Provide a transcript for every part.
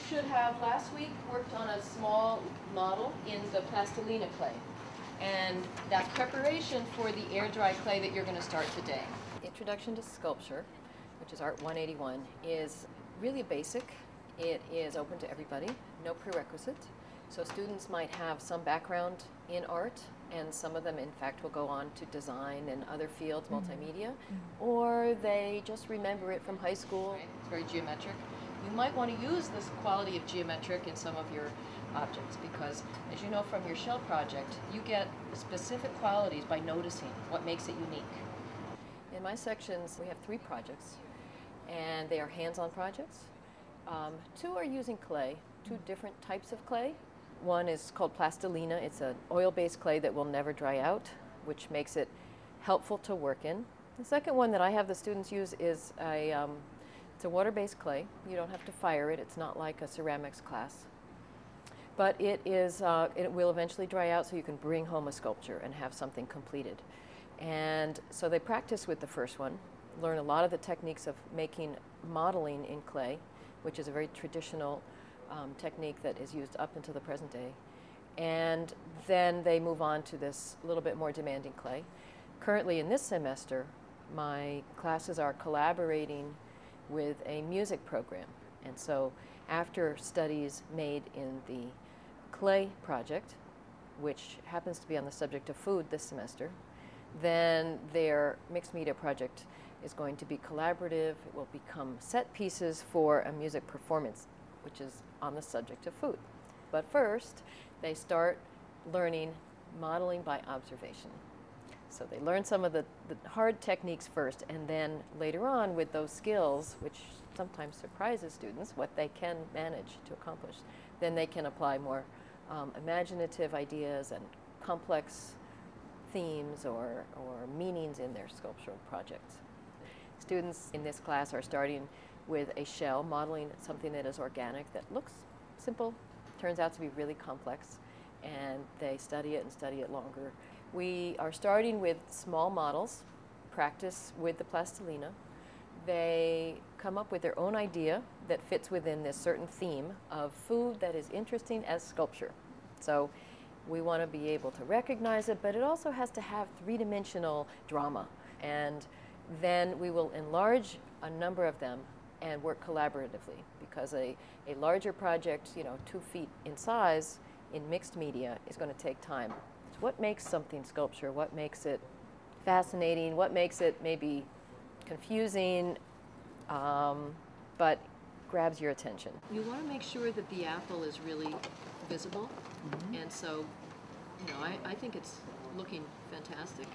should have last week worked on a small model in the plastilina clay. And that's preparation for the air-dry clay that you're going to start today. Introduction to Sculpture, which is Art 181, is really basic. It is open to everybody, no prerequisite. So students might have some background in art, and some of them in fact will go on to design and other fields, multimedia, or they just remember it from high school. Right. It's very geometric. You might want to use this quality of geometric in some of your objects because, as you know from your shell project, you get specific qualities by noticing what makes it unique. In my sections, we have 3 projects, and they are hands-on projects. 2 are using clay, 2 different types of clay. One is called plastilina. It's an oil-based clay that will never dry out, which makes it helpful to work in. The second one that I have the students use is it's a water-based clay. You don't have to fire it. It's not like a ceramics class. But it will eventually dry out so you can bring home a sculpture and have something completed. And so they practice with the first one, learn a lot of the techniques of making modeling in clay, which is a very traditional technique that is used up until the present day. And then they move on to this little bit more demanding clay. Currently in this semester, my classes are collaborating with a music program. And so after studies made in the clay project, which happens to be on the subject of food this semester, then their mixed media project is going to be collaborative. It will become set pieces for a music performance, which is on the subject of food. But first, they start learning modeling by observation. So they learn some of the hard techniques first, and then later on with those skills, which sometimes surprises students, what they can manage to accomplish, then they can apply more imaginative ideas and complex themes or meanings in their sculptural projects. Students in this class are starting with a shell, modeling something that is organic, that looks simple, turns out to be really complex, and they study it and study it longer. We are starting with small models, practice with the plastilina. They come up with their own idea that fits within this certain theme of food that is interesting as sculpture. So we want to be able to recognize it, but it also has to have 3-dimensional drama. And then we will enlarge a number of them and work collaboratively, because a larger project, 2 feet in size in mixed media is going to take time. So what makes something sculpture? What makes it fascinating? What makes it maybe confusing, but grabs your attention? You want to make sure that the apple is really visible, and so, I think it's looking fantastic.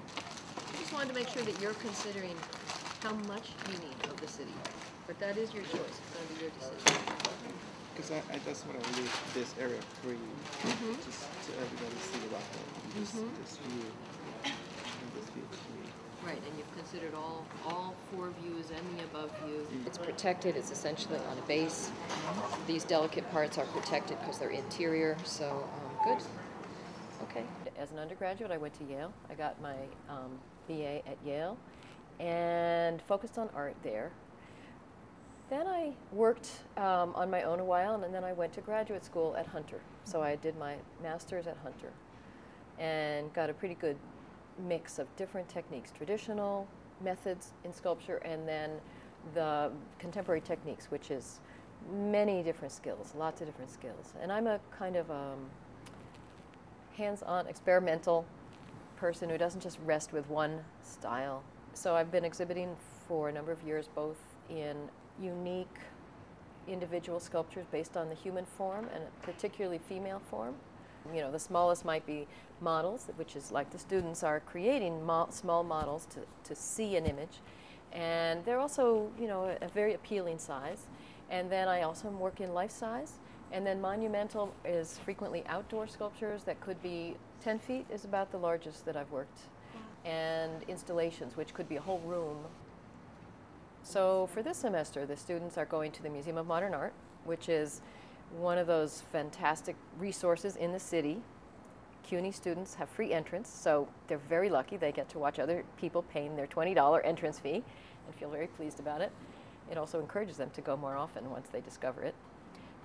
I just wanted to make sure that you're considering how much you need of the city. But that is your choice. It's going to be your decision. Because I just want to leave this area free, just to everybody see the apple. This view, and this view free. Right, and you've considered all 4 views and the above view. It's protected. It's essentially on a base. These delicate parts are protected because they're interior. So good. Okay. As an undergraduate, I went to Yale. I got my BA at Yale and focused on art there. Then I worked on my own a while, and then I went to graduate school at Hunter. So I did my master's at Hunter and got a pretty good mix of different techniques, traditional methods in sculpture, and then the contemporary techniques, which is many different skills, lots of different skills. And I'm a kind of hands-on experimental person who doesn't just rest with one style. So I've been exhibiting for a number of years, both in unique individual sculptures based on the human form, and particularly female form. The smallest might be models, which is like the students are creating small models to see an image. And they're also, a very appealing size. And then I also work in life size. And then monumental is frequently outdoor sculptures that could be 10 feet is about the largest that I've worked. And installations, which could be a whole room. So for this semester, the students are going to the Museum of Modern Art, which is one of those fantastic resources in the city. CUNY students have free entrance, so they're very lucky. They get to watch other people paying their $20 entrance fee and feel very pleased about it. It also encourages them to go more often once they discover it.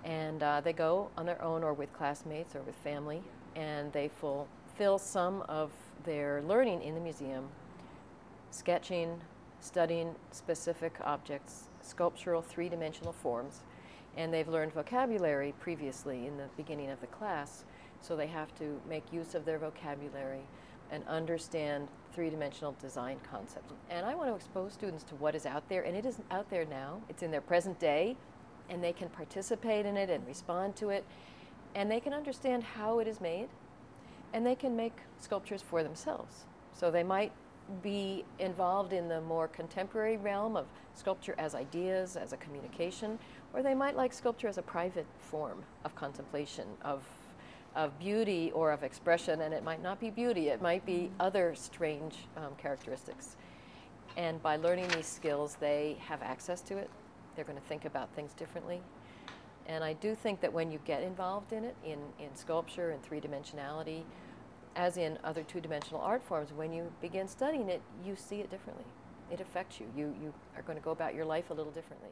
And they go on their own or with classmates or with family, and they fulfill some of their learning in the museum, sketching, studying specific objects, sculptural three-dimensional forms, and they've learned vocabulary previously in the beginning of the class, so they have to make use of their vocabulary and understand three-dimensional design concepts. And I want to expose students to what is out there, and it isn't out there now. It's in their present day, and they can participate in it and respond to it, and they can understand how it is made, and they can make sculptures for themselves. So they might be involved in the more contemporary realm of sculpture as ideas, as a communication, or they might like sculpture as a private form of contemplation, of beauty or of expression, and it might not be beauty, it might be other strange characteristics. And by learning these skills, they have access to it. They're going to think about things differently. And I do think that when you get involved in it, in sculpture and three-dimensionality, as in other two-dimensional art forms, when you begin studying it, you see it differently. It affects you. You are going to go about your life a little differently.